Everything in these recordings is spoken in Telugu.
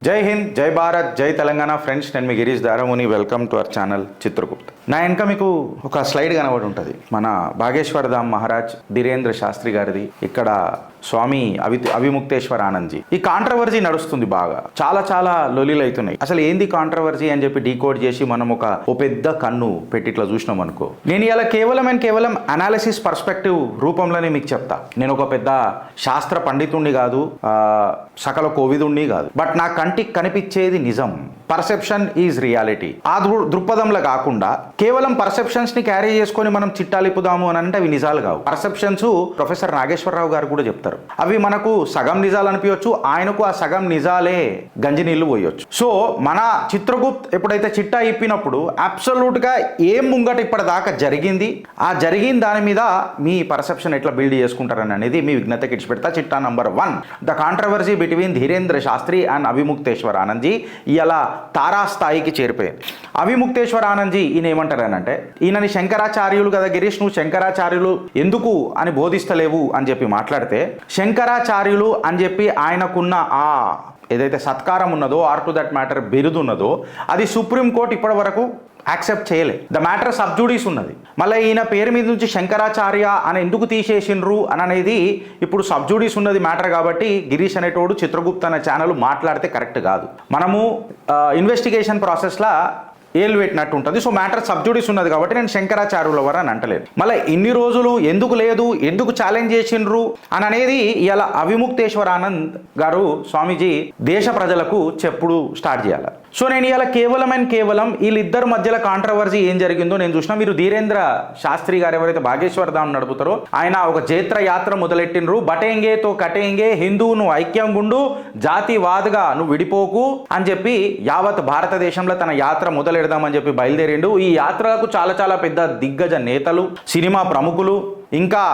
జై హింద్, జై భారత్, జై తెలంగాణ. ఫ్రెండ్స్, నేను మీ Girish Daramuni. Welcome to our channel Chitragupt. నా వెనక మీకు ఒక స్లైడ్ కనబడి ఉంటుంది. మన బాగేశ్వర్ ధామ్ మహారాజ్ ధీరేంద్ర శాస్త్రి గారిది. ఇక్కడ స్వామి అవిముక్తేశ్వర ఆనంద్ జీ. ఈ కాంట్రవర్సీ నడుస్తుంది బాగా. చాలా లొలిలు అవుతున్నాయి. అసలు ఏంది కాంట్రవర్సీ అని చెప్పి డీకోడ్ చేసి మనం ఓ పెద్ద కన్ను పెట్టి ఇట్లా చూసినాం అనుకో. నేను ఇలా కేవలం అనాలిసిస్ పర్స్పెక్టివ్ రూపంలోనే మీకు చెప్తా. నేను ఒక పెద్ద శాస్త్ర పండితుణ్ణి కాదు, సకల కోవిదుణ్ణి కాదు. బట్ నా కంటికి కనిపించేది నిజం. Perception is reality. ఆ దృక్పథంలో కాకుండా కేవలం పర్సెప్షన్స్ ని క్యారీ చేసుకొని మనం చిట్టాలిపుదాము అని అంటే అవి నిజాలు కావు. పర్సెప్షన్స్ ప్రొఫెసర్ నాగేశ్వరరావు గారు కూడా చెప్తారు. అవి మనకు సగం నిజాలు అనిపించవచ్చు, ఆయనకు ఆ సగం నిజాలే గంజి నీళ్లు పోయొచ్చు. సో మన చిత్రగుప్త్ ఎప్పుడైతే చిట్టా ఇప్పినప్పుడు అబ్సల్యూట్ గా ఏం ముంగట ఇప్పటిదాకా జరిగింది, ఆ జరిగిన దాని మీద మీ పర్సెప్షన్ ఎట్లా బిల్డ్ చేసుకుంటారని అనేది మీ విజ్ఞతకి ఇచ్చిపెడతా. చిట్టా number 1, the controversy between Dhirendra Shastri and Avimukteshwara Anand ji ఇలా తారాస్థాయికి చేరిపోయింది. అవిముక్తేశ్వర ఆనంద్ జీ ఈయన ఏమంటారనంటే, ఈయనని శంకరాచార్యులు కదా గిరీష్, నువ్వు శంకరాచార్యులు ఎందుకు అని బోధిస్తలేవు అని చెప్పి మాట్లాడితే, శంకరాచార్యులు అని చెప్పి ఆయనకున్న ఆ ఏదైతే సత్కారం ఉన్నదో, ఆర్ టు దట్ మ్యాటర్ బిరుదు ఉన్నదో, అది సుప్రీంకోర్టు ఇప్పటి వరకు యాక్సెప్ట్ చేయలే. ద మ్యాటర్ సబ్జుడీస్ ఉన్నది. మళ్ళీ ఈయన పేరు మీద నుంచి శంకరాచార్య అని ఎందుకు తీసేసిండ్రు అని అనేది ఇప్పుడు సబ్జుడీస్ ఉన్నది మ్యాటర్. కాబట్టి గిరీష్ అనేటోడు చిత్రగుప్త అనే ఛానల్ మాట్లాడితే కరెక్ట్ కాదు. మనము ఇన్వెస్టిగేషన్ ప్రాసెస్లో ఏలు పెట్టినట్టు ఉంటుంది. సో మ్యాటర్ సబ్జుడీస్ ఉన్నది కాబట్టి నేను శంకరాచార్యుల వారు అని అంటలేదు. మళ్ళీ ఇన్ని రోజులు ఎందుకు లేదు, ఎందుకు ఛాలెంజ్ చేసిండ్రు అని అనేది ఇలా అవిముక్తేశ్వర ఆనంద్ గారు స్వామీజీ దేశ ప్రజలకు చెప్పుడు స్టార్ట్ చేయాలి. సో నేను ఇలా కేవలం వీళ్ళిద్దరు మధ్యలో కాంట్రవర్సీ ఏం జరిగిందో నేను చూసినా. మీరు ధీరేంద్ర శాస్త్రి గారు ఎవరైతే బాగేశ్వర్ ధామ్ నడుపుతారో ఆయన ఒక జైత్ర యాత్ర మొదలెట్టినరు. బటేంగేతో కటేంగే, హిందువు నువ్వు ఐక్యం గుండు, జాతివాదుగా నువ్వు విడిపోకు అని చెప్పి యావత్ భారతదేశంలో తన యాత్ర మొదలెడదామని చెప్పి బయలుదేరిండు. ఈ యాత్రలకు చాలా పెద్ద దిగ్గజ నేతలు, సినిమా ప్రముఖులు, ఇంకా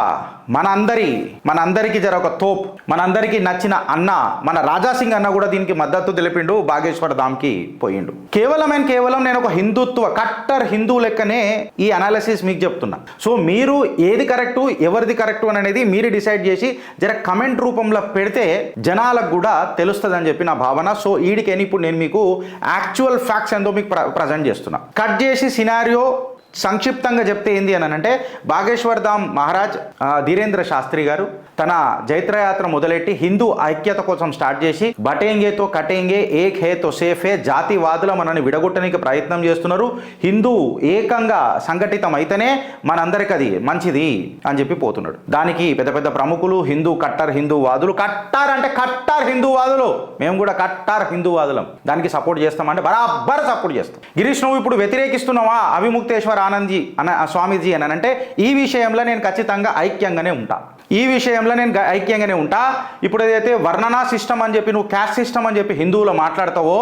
మనందరికీ ఒక తోప్, మనందరికీ నచ్చిన అన్న మన రాజాసింగ్ అన్న కూడా దీనికి మద్దతు తెలిపిండు, బాగేశ్వర్ ధామ్కి పోయిండు. కేవలం నేను ఒక హిందుత్వ కట్టర్ హిందూ లెక్కనే ఈ అనాలిసిస్ మీకు చెప్తున్నా. సో మీరు ఏది కరెక్టు, ఎవరిది కరెక్టు అని అనేది మీరు డిసైడ్ చేసి జర కమెంట్ రూపంలో పెడితే జనాలకు కూడా తెలుస్తుంది అని చెప్పి నా భావన. సో ఈడికని ఇప్పుడు నేను మీకు యాక్చువల్ ఫ్యాక్ట్స్ ఏందో మీకు ప్రజెంట్ చేస్తున్నా. కట్ చేసి సినారియో సంక్షిప్తంగా చెప్తే ఏంది అని అంటే, బాగేశ్వర్ ధామ్ మహారాజ్ ధీరేంద్ర శాస్త్రి గారు తన జైత్రయాత్ర మొదలెట్టి హిందూ ఐక్యత కోసం స్టార్ట్ చేసి బటేంగేతో కటేంగే, ఏక్ హేతో సేఫే, జాతివాదుల మనని విడగొట్టడానికి ప్రయత్నం చేస్తున్నారు. హిందూ ఏకంగా సంఘటితం అయితేనే మనందరికి అది మంచిది అని చెప్పి పోతున్నాడు. దానికి పెద్ద ప్రముఖులు, కట్టర్ హిందూవాదులు, మేము కూడా కట్టర్ హిందూవాదులం, దానికి సపోర్ట్ చేస్తామంటే బరాబర్ సపోర్ట్ చేస్తాం. గిరీష్, నువ్వు ఇప్పుడు వ్యతిరేకిస్తున్నావా అవిముక్తేశ్వర ఆనంద్ స్వామీజీ అని అంటే, ఈ విషయంలో నేను ఖచ్చితంగా ఐక్యంగానే ఉంటా. ఇప్పుడు ఏదైతే వర్ణనా సిస్టమ్ అని చెప్పి నువ్వు క్యాస్ట్ సిస్టమ్ అని చెప్పి హిందువులు మాట్లాడతావో,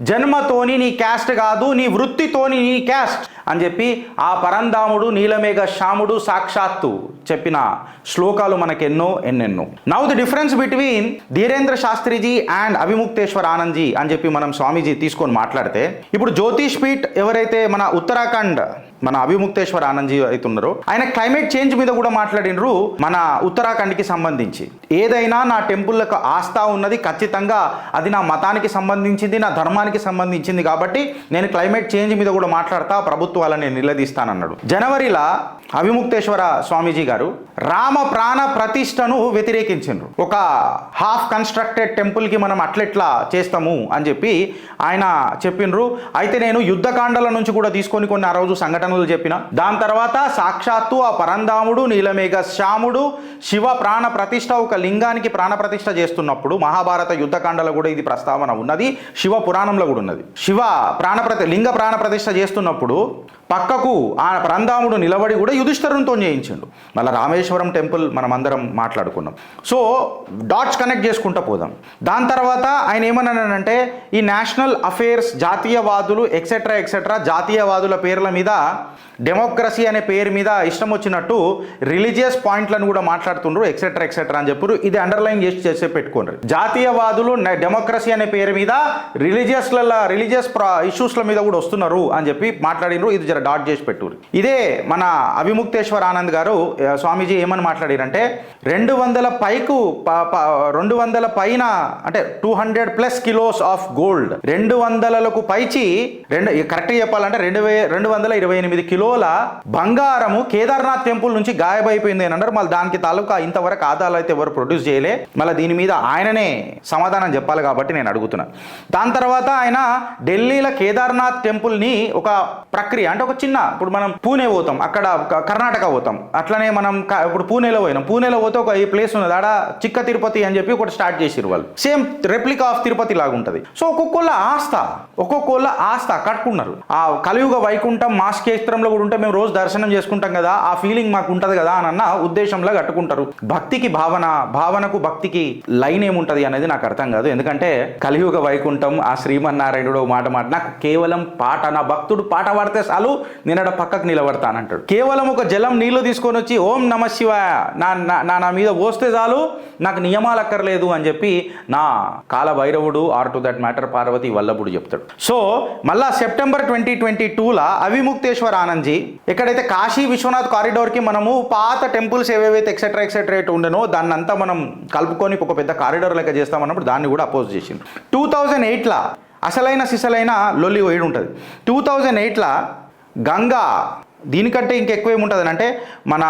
జన్మతోని నీ క్యాస్ట్ కాదు, నీ వృత్తితోని నీ క్యాస్ట్ అని చెప్పి ఆ పరంధాముడు నీలమేఘ శ్యాముడు సాక్షాత్తు చెప్పిన శ్లోకాలు మనకు ఎన్నెన్నో. Now the difference between Dhirendra Shastriji and Avimukteshwara Anand ji అని చెప్పి మనం స్వామీజీ తీసుకొని మాట్లాడితే, ఇప్పుడు జ్యోతిష్ పీఠ్ ఎవరైతే మన ఉత్తరాఖండ్ మన అవిముక్తేశ్వర ఆనంద్ జీ అవుతున్నారో, ఆయన క్లైమేట్ చేంజ్ మీద కూడా మాట్లాడినరు. మన ఉత్తరాఖండ్కి సంబంధించి ఏదైనా నా టెంపుల్లకు ఆస్థా ఉన్నది, ఖచ్చితంగా అది నా మతానికి సంబంధించింది, నా ధర్మానికి సంబంధించింది, కాబట్టి నేను క్లైమేట్ చేంజ్ మీద కూడా మాట్లాడతా, ప్రభుత్వాలని నిలదీస్తానన్నాడు. జనవరిలో అవిముక్తేశ్వర స్వామీజీ గారు రామ ప్రాణ ప్రతిష్టను వ్యతిరేకించారు. ఒక హాఫ్ కన్స్ట్రక్టెడ్ టెంపుల్కి మనం అట్లెట్లా చేస్తాము అని చెప్పి ఆయన చెప్పినరు. అయితే నేను యుద్ధకాండల నుంచి కూడా తీసుకొని కొన్ని ఆ రోజు సంఘటనలు చెప్పిన. దాని తర్వాత సాక్షాత్తు ఆ పరంధాముడు నీలమేఘ శ్యాముడు శివ ప్రాణ ప్రతిష్ట, ఒక లింగానికి ప్రాణ ప్రతిష్ట చేస్తున్నప్పుడు మహాభారత యుద్ధకాండలో కూడా ఇది ప్రస్తావన ఉన్నది, శివ పురాణంలో కూడా ఉన్నది. శివ లింగ ప్రాణ ప్రతిష్ట చేస్తున్నప్పుడు పక్కకు ఆ పరంధాముడు నిలబడి కూడా యుధిష్ఠిరునితో చేయించిండు. మళ్ళీ రామేశ్వరం టెంపుల్ మనం అందరం మాట్లాడుకున్నాం. సో డాట్స్ కనెక్ట్ చేసుకుంటూ పోదాం. దాని తర్వాత ఆయన ఏమన్నానంటే, ఈ నేషనల్ అఫేర్స్, జాతీయవాదులు ఎక్సెట్రా జాతీయవాదుల పేర్ల మీద, డెమోక్రసీ అనే పేరు మీద ఇష్టం వచ్చినట్టు రిలీజియస్ పాయింట్లను కూడా మాట్లాడుతుండ్రు, ఎక్సెట్రా అని చెప్పారు. ఇది అండర్లైన్ చేసి పెట్టుకోండి. జాతీయవాదులు డెమోక్రసీ అనే పేరు మీద రిలీజియస్ ఇష్యూస్ల మీద కూడా వస్తున్నారు అని చెప్పి మాట్లాడినరు. ఇది జర డాట్ చేసి పెట్టుర్రు. ఇదే మన అవిముక్తేశ్వర ఆనంద్ గారు స్వామీజీ ఏమని మాట్లాడారంటే 200 పైన అంటే 200+ కిలోస్ ఆఫ్ గోల్డ్, 200లకు పైచి కరెక్ట్గా చెప్పాలంటే 228 కిలోల బంగారము కేదార్నాథ్ టెంపుల్ నుంచి గాయబైపోయింది అని అన్నారు. మళ్ళీ దానికి తాలూకా ఇంతవరకు ఆధారాలు అయితే ఎవరు ప్రొడ్యూస్ చేయలే. మళ్ళీ దీని మీద ఆయననే సమాధానం చెప్పాలి కాబట్టి నేను అడుగుతున్నా. దాని తర్వాత ఆయన ఢిల్లీలో కేదార్నాథ్ టెంపుల్ని ఒక ప్రక్రియ అంటే ఒక చిన్న, ఇప్పుడు మనం పూణే పోతాం, అక్కడ కర్ణాటక పోతాం, అట్లనే మనం ఇప్పుడు పూణేలో పోతే ఒక ఈ ప్లేస్ ఉన్నది ఆడ చిక్క తిరుపతి అని చెప్పి ఒకటి స్టార్ట్ చేసిరు వాళ్ళు. సేమ్ రెప్లికా ఆఫ్ తిరుపతి లాగా ఉంటుంది. సో ఒక్కొక్కళ్ళ ఆస్థ కట్టుకున్నారు. ఆ కలియుగ వైకుంఠం మాస్ క్షేత్రంలో కూడా ఉంటే మేము రోజు దర్శనం చేసుకుంటాం కదా, ఆ ఫీలింగ్ మాకు ఉంటుంది కదా అని అన్న ఉద్దేశంలో కట్టుకుంటారు. భక్తికి భావనకు భక్తికి లైన్ ఏముంటది అనేది నాకు అర్థం కాదు. ఎందుకంటే కలియుగ వైకుంఠం ఆ శ్రీమన్నారాయణుడు మాట నాకు కేవలం పాట, నా భక్తుడు పాట పాడితే చాలు నేను పక్కకు నిలబడతానంటాడు. కేవలం ఒక జలం నీళ్లు తీసుకొని వచ్చి ఓం నమ శివాయ నా మీద పోస్తే చాలు నాకు నియమాలు అక్కర్లేదు అని చెప్పి నా కాల భైరవుడు or to that matter Parvati వల్లభుడు చెప్తాడు. సో మళ్ళా సెప్టెంబర్ 2022 అవిముక్తేశ్వర ఆనంద్జీ ఎక్కడైతే కాశీ విశ్వనాథ్ కారిడార్కి మనము పాత టెంపుల్స్ ఏవేవైతే ఎక్సెట్రా ఉండనో దాన్ని అంతా మనం కలుపుకొని ఒక పెద్ద కారిడార్ లెక్క చేస్తామన్నప్పుడు దాన్ని కూడా అపోజ్ చేసింది. 2008 అసలైన సిసలైన లొల్లి వేడి ఉంటుంది. 2008 గంగా దీనికంటే ఇంకెక్కువ ఏముంటుంది అంటే మన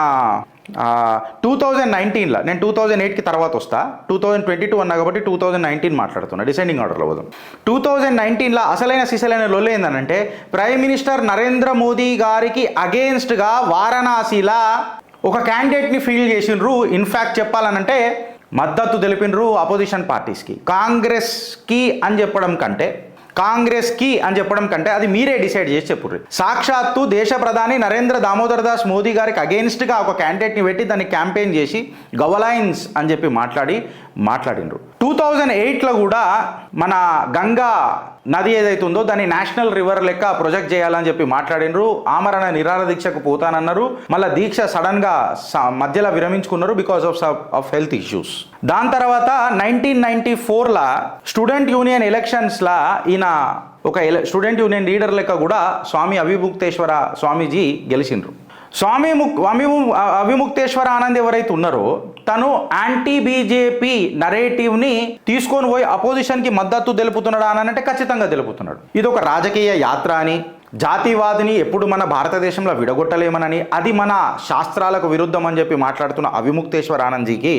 2019 నేను 2008కి తర్వాత వస్తా, 2022 అన్నా కాబట్టి 2019 మాట్లాడుతున్నా, డిసెండింగ్ ఆర్డర్లో పోదాం. 2019 అసలైన సిసలైన లొల్లి ఏందనంటే ప్రైమ్ మినిస్టర్ నరేంద్ర మోదీ గారికి అగేన్స్ట్గా వారణాసిలా ఒక క్యాండిడేట్ని ఫీల్ చేసిండ్రు. ఇన్ఫ్యాక్ట్ చెప్పాలనంటే మద్దతు తెలిపినరు అపోజిషన్ పార్టీస్కి. కాంగ్రెస్కి అని చెప్పడం కంటే అది మీరే డిసైడ్ చేసి చెప్పుర్రు. సాక్షాత్తు దేశ ప్రధాని నరేంద్ర దామోదర్ దాస్ మోదీ గారికి అగెయిన్స్ట్గా ఒక క్యాండిడేట్ని పెట్టి దాన్ని క్యాంపెయిన్ చేసి గవర్నెన్స్ అని చెప్పి మాట్లాడినరు. 2008 కూడా మన గంగా నది ఏదైతే ఉందో దాన్ని నేషనల్ రివర్ లెక్క ప్రొజెక్ట్ చేయాలని చెప్పి మాట్లాడినరు. ఆమరణ నిరాహార దీక్షకు పోతానన్నారు. మళ్ళీ దీక్ష సడన్గా మధ్యలో విరమించుకున్నారు బికాస్ ఆఫ్ హెల్త్ ఇష్యూస్. దాని తర్వాత 1994 స్టూడెంట్ యూనియన్ ఎలక్షన్స్లో ఈయన ఒక స్టూడెంట్ యూనియన్ లీడర్ లెక్క కూడా స్వామి అవిముక్తేశ్వర స్వామీజీ గెలిచిండ్రు. అవిముక్తేశ్వర ఆనంద్ ఎవరైతే ఉన్నారో తను యాంటీ బీజేపీ నరేటివ్ని తీసుకొని పోయి అపోజిషన్కి మద్దతు తెలుపుతున్నాడా అని అంటే ఖచ్చితంగా తెలుపుతున్నాడు. ఇది ఒక రాజకీయ యాత్ర అని, జాతివాదిని ఎప్పుడు మన భారతదేశంలో విడగొట్టలేమనని, అది మన శాస్త్రాలకు విరుద్ధం అని చెప్పి మాట్లాడుతున్న అవిముక్తేశ్వర ఆనంద్జీకి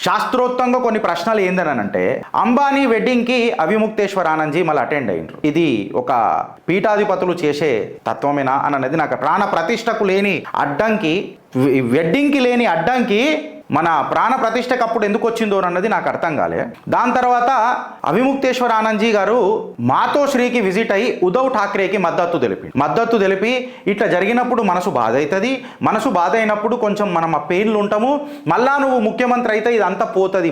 శాస్త్రోక్తంగా కొన్ని ప్రశ్నలు ఏందనంటే అంబానీ వెడ్డింగ్కి అవిముక్తేశ్వర ఆనంద్జీ మళ్ళీ అటెండ్ అయ్యిండ్రు. ఇది ఒక పీఠాధిపతులు చేసే తత్వమేనా అని అనేది నాకు ప్రాణ ప్రతిష్టకు లేని అడ్డంకి, వెడ్డింగ్కి లేని అడ్డంకి మన ప్రాణ ప్రతిష్టకు అప్పుడు ఎందుకు వచ్చిందో అన్నది నాకు అర్థం కాలే. దాని తర్వాత అవిముక్తేశ్వర ఆనంద్జీ గారు మాతోశ్రీకి విజిట్ అయ్యి ఉద్ధవ్ ఠాక్రేకి మద్దతు తెలిపి ఇట్లా జరిగినప్పుడు మనసు బాధ అవుతుంది, మనసు బాధ అయినప్పుడు కొంచెం మనం ఆ పెయిన్లు ఉంటాము, మళ్ళా నువ్వు ముఖ్యమంత్రి అయితే ఇదంతా పోతుంది,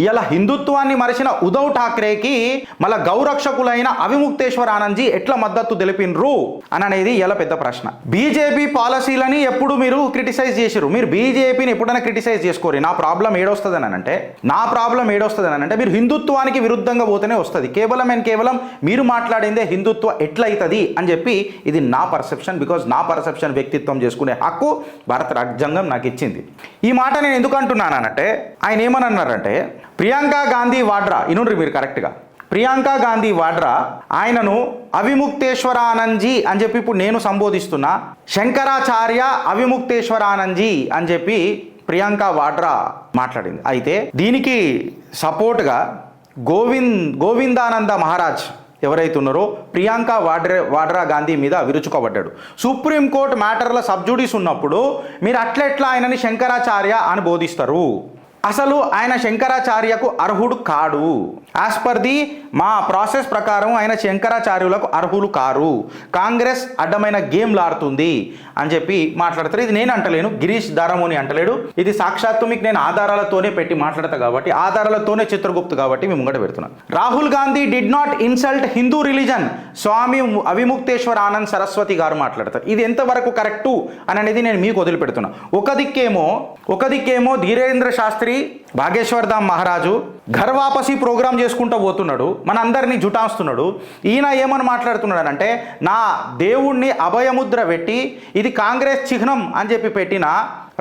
ఇలా హిందుత్వాన్ని మరిచిన ఉద్ధవ్ ఠాక్రేకి మళ్ళా గౌరక్షకులైన అవిముక్తేశ్వర ఆనంద్జీ ఎట్లా మద్దతు తెలిపినరు అని అనేది ఇలా పెద్ద ప్రశ్న. బీజేపీ పాలసీలని ఎప్పుడు మీరు క్రిటిసైజ్ చేశారు, మీరు బీజేపీని ఎప్పుడైనా క్రిటిసైజ్ చేసుకోరు. నా ప్రాబ్లం ఏడొస్తుందని అంటే మీరు హిందుత్వానికి విరుద్ధంగా పోతేనే వస్తుంది. కేవలం మీరు మాట్లాడిందే హిందుత్వ ఎట్లయితుంది అని చెప్పి ఇది నా పర్సెప్షన్. బికాజ్ నా పర్సెప్షన్ వ్యక్తిత్వం చేసుకునే హక్కు భారత రాజ్యాంగం నాకు ఇచ్చింది. ఈ మాట నేను ఎందుకు అంటున్నానంటే ఆయన ఏమని అన్నారంటే ప్రియాంక గాంధీ వాడ్రా, ఇనుండ్రి మీరు కరెక్ట్గా, ప్రియాంక గాంధీ వాడ్రా ఆయనను అవిముక్తేశ్వర ఆనంద్జీ అని చెప్పి ఇప్పుడు నేను సంబోధిస్తున్నా, శంకరాచార్య అవిముక్తేశ్వర ఆనంద్జీ అని చెప్పి ప్రియాంక వాడ్రా మాట్లాడింది. అయితే దీనికి సపోర్ట్గా గోవిందానంద మహారాజ్ ఎవరైతే ఉన్నారో ప్రియాంక వాడ్రా గాంధీ మీద విరుచుకోబడ్డాడు. సుప్రీంకోర్టు మ్యాటర్ల సబ్జుడిస్ ఉన్నప్పుడు మీరు అట్లెట్లా ఆయనని శంకరాచార్య అని బోధిస్తారు? అసలు ఆయన శంకరాచార్యకు అర్హుడు కాడు. యాజ్ పర్ ది మా ప్రాసెస్ ప్రకారం ఆయన శంకరాచార్యులకు అర్హులు కారు. కాంగ్రెస్ అడ్డమైన గేమ్లు ఆడుతుంది అని చెప్పి మాట్లాడతారు. ఇది నేను అంటలేను, గిరీష్ దారమోని అంటలేడు. ఇది సాక్షాత్తు మీకు నేను ఆధారాలతోనే పెట్టి మాట్లాడతా కాబట్టి, ఆధారాలతోనే చిత్రగుప్తు కాబట్టి మేము ముంగట పెడుతున్నాను. Rahul Gandhi did not insult Hindu religion, Swami Avimukteshwara Anand Saraswati గారు మాట్లాడతారు. ఇది ఎంతవరకు కరెక్టు అని అనేది నేను మీకు వదిలిపెడుతున్నా. ఒక దిక్కేమో ధీరేంద్ర శాస్త్రి భాగేశ్వర్ ధామ్ మహారాజు ఘర్ వాపసీ ప్రోగ్రామ్ చేసుకుంటూ పోతున్నాడు, మన అందరినీ జుటాస్తున్నాడు. ఈయన ఏమని మాట్లాడుతున్నాడు అంటే, నా దేవుణ్ణి అభయముద్ర పెట్టి ఇది కాంగ్రెస్ చిహ్నం అని చెప్పి పెట్టిన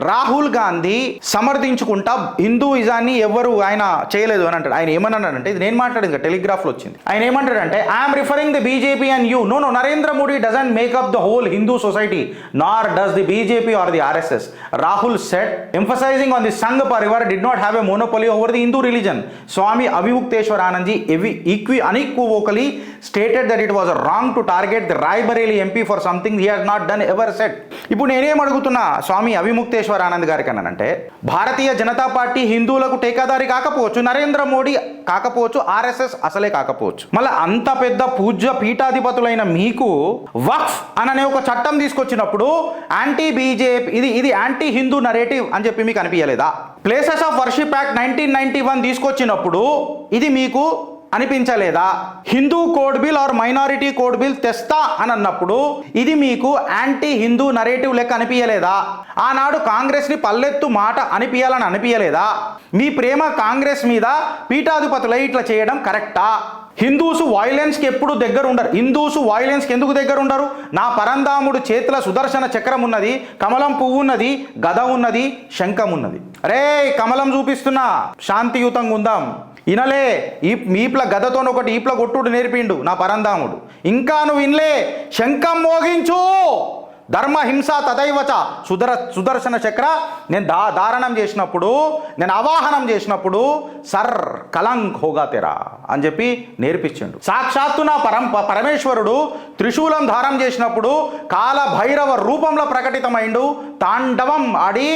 రాహుల్ గాంధీ సమర్థించుకుంటా హిందూయిజాన్ని ఎవరు ఆయన చేయలేదు అని అంటాడు. ఆయన ఏమన్నాడంటే, ఇది నేను మాట్లాడింది టెలిగ్రాఫ్లో వచ్చింది. ఆయన ఏమంటాడంటే, I'm referring the BJP and you. Know Narendra Modi doesn't make up the whole Hindu society nor does the BJP or the RSS. Rahul said emphasizing on the Sangh Parivar did not have a monopoly over the Hindu religion. Swami Avimukteswaranand ji unequivocally stated that it was wrong to target the Rai Bareli MP for something he has not done ever said. ఇప్పుడు నేనేం అడుగుతున్నా స్వామి అవిముక్తేశ్వరానంద్ గారికి అన్నానంటే, భారతీయ జనతా పార్టీ హిందువులకు టేకాదారి కాకపోవచ్చు, నరేంద్ర మోడీ కాకపోవచ్చు, ఆర్ఎస్ఎస్ అసలే కాకపోవచ్చు, మళ్ళీ అంత పెద్ద పూజ్య పీఠాధిపతులైన మీకు వక్ఫ్ అననే ఒక చట్టం తీసుకొచ్చినప్పుడు యాంటీ బీజేపీ ఇది యాంటీ హిందూ నరేటివ్ అని చెప్పి మీకు అనిపించలేదా? ప్లేసెస్ ఆఫ్ వర్షిప్ యాక్ట్ 1991 తీసుకొచ్చినప్పుడు ఇది మీకు అనిపించలేదా? Hindu code bill or minority code bill తెస్తా అని అన్నప్పుడు ఇది మీకు యాంటీ హిందూ నరేటివ్ లెక్క అనిపించలేదా? ఆనాడు కాంగ్రెస్ని పల్లెత్తు మాట అనిపించాలని అనిపించలేదా? మీ ప్రేమ కాంగ్రెస్ మీద పీఠాధిపతులై ఇట్లా చేయడం కరెక్టా? హిందూస్ వైలెన్స్కి ఎప్పుడు దగ్గర ఉండరు. హిందూస్ వైలెన్స్కి ఎందుకు దగ్గర ఉండరు? నా పరంధాముడు చేతుల సుదర్శన చక్రం ఉన్నది, కమలం పువ్వు ఉన్నది, గద ఉన్నది, శంఖం ఉన్నది. అరే కమలం చూపిస్తున్నా, శాంతియుతంగా ఉందాం. ఇనలే ఈప్ల గదతో ఒకటి ఈప్ల కొట్టుడు నేర్పిండు నా పరంధాముడు. ఇంకా నువ్వు ఇన్లే, శంఖం మోగించు, ధర్మ హింస తదైవచ. సుదర్శన చక్ర నేను ధారణం చేసినప్పుడు, నేను అవాహనం చేసినప్పుడు సర్ కలంక్ హోగా తెరా అని చెప్పి నేర్పించిండు. సాక్షాత్తు నా పరమేశ్వరుడు త్రిశూలం ధారం చేసినప్పుడు కాల భైరవ రూపంలో ప్రకటితమైండు, తాండవం ఆడి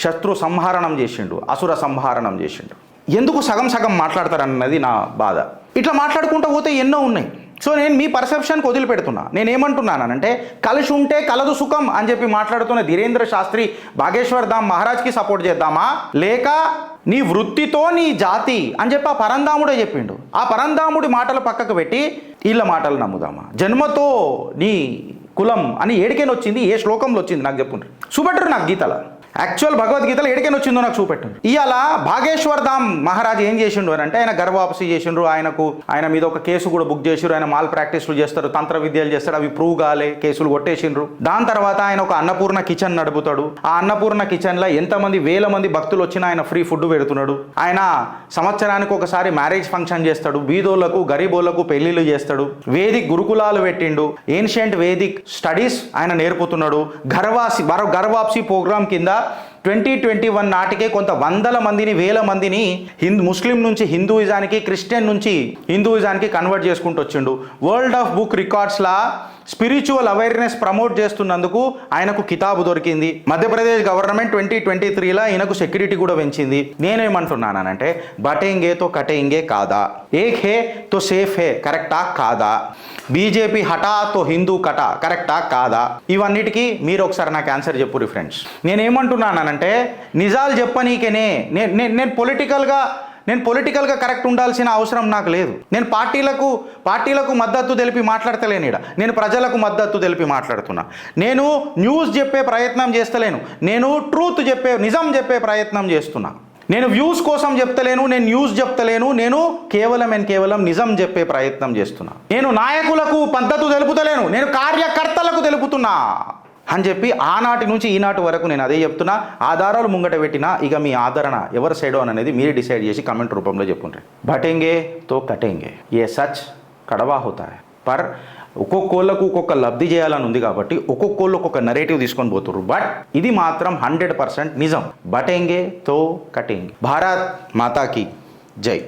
శత్రు సంహరణం చేసిండు, అసుర సంహరణం చేసిండు. ఎందుకు సగం సగం మాట్లాడతారన్నది నా బాధ. ఇట్లా మాట్లాడుకుంటూ పోతే ఎన్నో ఉన్నాయి. సో నేను మీ పర్సెప్షన్కి వదిలిపెడుతున్నా. నేనేమంటున్నానంటే, కలిసి ఉంటే కలదు సుఖం అని చెప్పి మాట్లాడుతున్న ధీరేంద్ర శాస్త్రి భాగేశ్వర్ ధామ్ మహారాజ్కి సపోర్ట్ చేద్దామా, లేక నీ వృత్తితో నీ జాతి అని చెప్పి ఆ పరంధాముడే చెప్పిండు. ఆ పరంధాముడి మాటలు పక్కకు పెట్టి వీళ్ళ మాటలు నమ్ముదామా? జన్మతో నీ కులం అని ఏడికైనా వచ్చింది, ఏ శ్లోకంలో వచ్చింది నాకు చెప్పుండ్రు, చూపెట్టరు నాకు గీతల. యాక్చువల్ భగవద్గీతలో ఎడికైనా వచ్చిందో నాకు చూపెట్టండి. ఇవాళ భాగేశ్వర్ ధామ్ మహారాజ్ ఏం చేసిండు అని అంటే, ఆయన గర్భవాపసి చేసిండ్రు, ఆయన మీద ఒక కేసు కూడా బుక్ చేసిండ్రు. ఆయన మాల్ ప్రాక్టీస్లు చేస్తారు, తంత్ర విద్యలు చేస్తాడు, అవి ప్రూవ్ కాలే, కేసులు కొట్టేసిండ్రు. దాని తర్వాత ఆయన ఒక అన్నపూర్ణ కిచెన్ నడుపుతాడు. ఆ అన్నపూర్ణ కిచెన్లో ఎంతమంది వేల మంది భక్తులు వచ్చినా ఆయన ఫ్రీ ఫుడ్ పెడుతున్నాడు. ఆయన సంవత్సరానికి ఒకసారి మ్యారేజ్ ఫంక్షన్ చేస్తాడు, బీదోళ్లకు గరీబోళ్లకు పెళ్లిళ్ళు చేస్తాడు, వేదిక్ గురుకులాలు పెట్టిండు, ఏన్షియంట్ వేదిక్ స్టడీస్ ఆయన నేర్పుతున్నాడు. గర్వాప్సి ప్రోగ్రామ్ కింద 2021 నాటికే కొంత వందల మందిని, వేల మందిని ముస్లిం నుంచి హిందూయిజానికి, క్రిస్టియన్ నుంచి హిందూయిజానికి కన్వర్ట్ చేసుకుంటూ వచ్చిండు. వరల్డ్ ఆఫ్ బుక్ రికార్డ్స్లా స్పిరిచువల్ అవేర్నెస్ ప్రమోట్ చేస్తున్నందుకు ఆయనకు కితాబు దొరికింది. మధ్యప్రదేశ్ గవర్నమెంట్ 2023లో ఈయనకు సెక్యూరిటీ కూడా పెంచింది. నేనేమంటున్నానంటే, బటేంగే తో కటేంగే కాదా, ఏక్ హే తో సేఫ్ హే కరెక్టా కాదా, బీజేపీ హఠా తో హిందూ కటా కరెక్టా కాదా? ఇవన్నిటికీ మీరు ఒకసారి నాకు ఆన్సర్ చెప్పుర్రి ఫ్రెండ్స్. నేనేమంటున్నానంటే, నిజాలు చెప్పనీకేనే నేను పొలిటికల్గా కరెక్ట్ ఉండాల్సిన అవసరం నాకు లేదు. నేను పార్టీలకు మద్దతు తెలిపి మాట్లాడతలేను. నేను ప్రజలకు మద్దతు తెలిపి మాట్లాడుతున్నా. నేను న్యూస్ చెప్పే ప్రయత్నం చేస్తలేను, నేను నిజం చెప్పే ప్రయత్నం చేస్తున్నా. నేను వ్యూస్ కోసం చెప్తలేను, నేను న్యూస్ చెప్తలేను, నేను కేవలం నిజం చెప్పే ప్రయత్నం చేస్తున్నా. నేను నాయకులకు మద్దతు తెలుపుతలేను, నేను కార్యకర్తలకు తెలుపుతున్నా అని చెప్పి ఆనాటి నుంచి ఈనాటి వరకు నేను అదే చెప్తున్నా. ఆధారాలు ముంగట పెట్టినా ఇక మీ ఆదరణ ఎవరి సైడో అనేది మీరు డిసైడ్ చేసి కమెంట్ రూపంలో చెప్పుంటారు. బటేంగే తో కటేంగే, ఏ సచ్ కడవా హోతా హై. పర్ ఒక్కొక్కళ్ళకు ఒక్కొక్క లబ్ధి చేయాలని ఉంది కాబట్టి ఒక్కొక్కళ్ళు ఒక్కొక్క నెరేటివ్ తీసుకొని పోతున్నారు. బట్ ఇది మాత్రం 100% నిజం. బటేంగే తో కటేంగే. భారత్ మాతాకి జై.